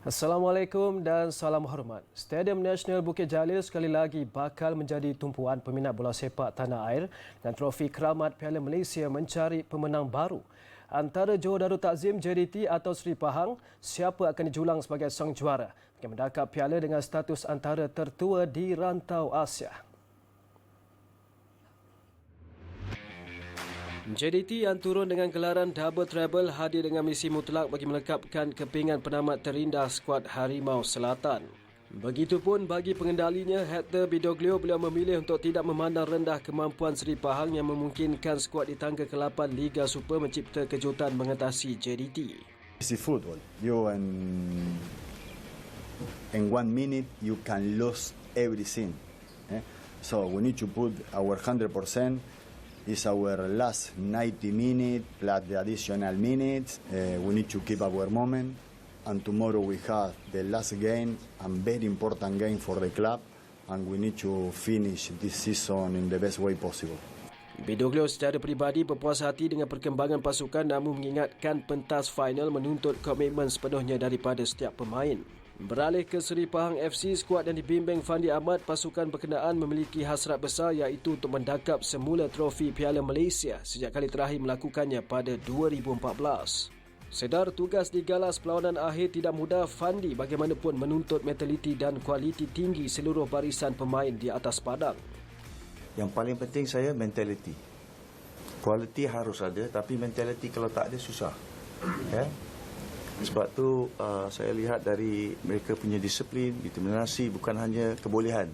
Assalamualaikum dan salam hormat. Stadium Nasional Bukit Jalil sekali lagi bakal menjadi tumpuan peminat bola sepak tanah air dan trofi keramat Piala Malaysia mencari pemenang baru. Antara Johor Darul Takzim JDT atau Seri Pahang, siapa akan dijulang sebagai sang juara bagi mendakap piala dengan status antara tertua di rantau Asia. JDT yang turun dengan gelaran double treble hadir dengan misi mutlak bagi melengkapkan kepingan penamat terindah skuad Harimau Selatan. Begitupun bagi pengendalinya Hector Bidoglio, beliau memilih untuk tidak memandang rendah kemampuan Seri Pahang yang memungkinkan skuad di tangga ke-8 Liga Super mencipta kejutan mengatasi JDT. It's football. You in 1 minute you can lose everything. So we need to put our 100%. It's our last 90 minutes plus the additional minutes. We need to keep our moment. And tomorrow we have the last game, a very important game for the club. And we need to finish this season in the best way possible. Bidoglio secara peribadi berpuas hati dengan perkembangan pasukan, namun mengingatkan pentas final menuntut komitmen sepenuhnya daripada setiap pemain. Beralih ke Seri Pahang FC, skuad yang dibimbing Fandi Ahmad, pasukan berkenaan memiliki hasrat besar iaitu untuk mendakap semula trofi Piala Malaysia sejak kali terakhir melakukannya pada 2014. Sedar tugas di galas perlawanan akhir tidak mudah, Fandi bagaimanapun menuntut mentaliti dan kualiti tinggi seluruh barisan pemain di atas padang. Yang paling penting saya mentaliti. Kualiti harus ada, tapi mentaliti kalau tak ada susah. Sebab tu saya lihat dari mereka punya disiplin, determinasi, bukan hanya kebolehan,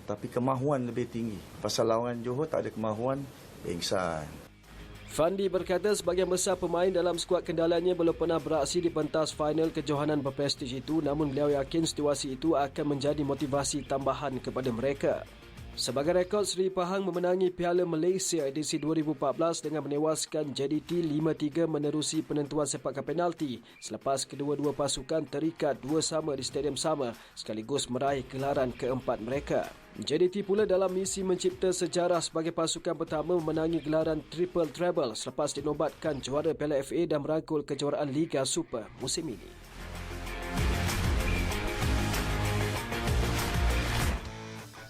tapi kemahuan lebih tinggi. Pasal lawan Johor tak ada kemahuan, pingsan. Fandi berkata sebahagian besar pemain dalam skuad kendalanya belum pernah beraksi di pentas final kejohanan berprestij itu, namun beliau yakin situasi itu akan menjadi motivasi tambahan kepada mereka. Sebagai rekod, Seri Pahang memenangi Piala Malaysia edisi 2014 dengan menewaskan JDT 5-3 menerusi penentuan sepakan penalti selepas kedua-dua pasukan terikat 2-2 di stadium sama sekaligus meraih gelaran keempat mereka. JDT pula dalam misi mencipta sejarah sebagai pasukan pertama memenangi gelaran triple treble selepas dinobatkan juara Piala FA dan merangkul kejuaraan Liga Super musim ini.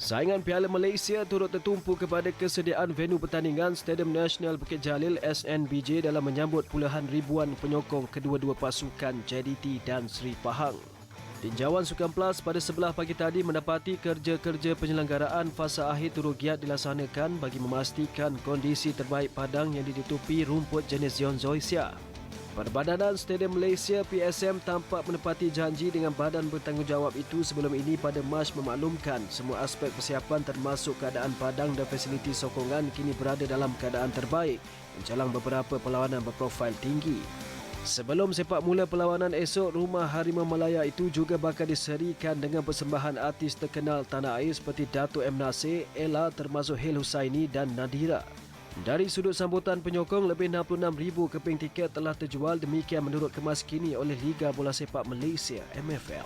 Saingan Piala Malaysia turut tertumpu kepada kesediaan venue pertandingan Stadium Nasional Bukit Jalil SNBJ dalam menyambut puluhan ribuan penyokong kedua-dua pasukan JDT dan Seri Pahang. Tinjauan Sukan Plus pada sebelah pagi tadi mendapati kerja-kerja penyelenggaraan fasa akhir turut giat dilaksanakan bagi memastikan kondisi terbaik padang yang ditutupi rumput jenis Zionzoisia. Perbadanan Stadium Malaysia PSM tampak menepati janji dengan badan bertanggungjawab itu sebelum ini pada Mac memaklumkan semua aspek persiapan termasuk keadaan padang dan fasiliti sokongan kini berada dalam keadaan terbaik menjelang beberapa perlawanan berprofil tinggi. Sebelum sepak mula perlawanan esok, rumah Harimau Malaya itu juga bakal diserikan dengan persembahan artis terkenal tanah air seperti Dato' M. Nasir, Ella termasuk Hil Husaini dan Nadira. Dari sudut sambutan penyokong, lebih 66,000 keping tiket telah terjual, demikian menurut kemas kini oleh Liga Bola Sepak Malaysia MFL.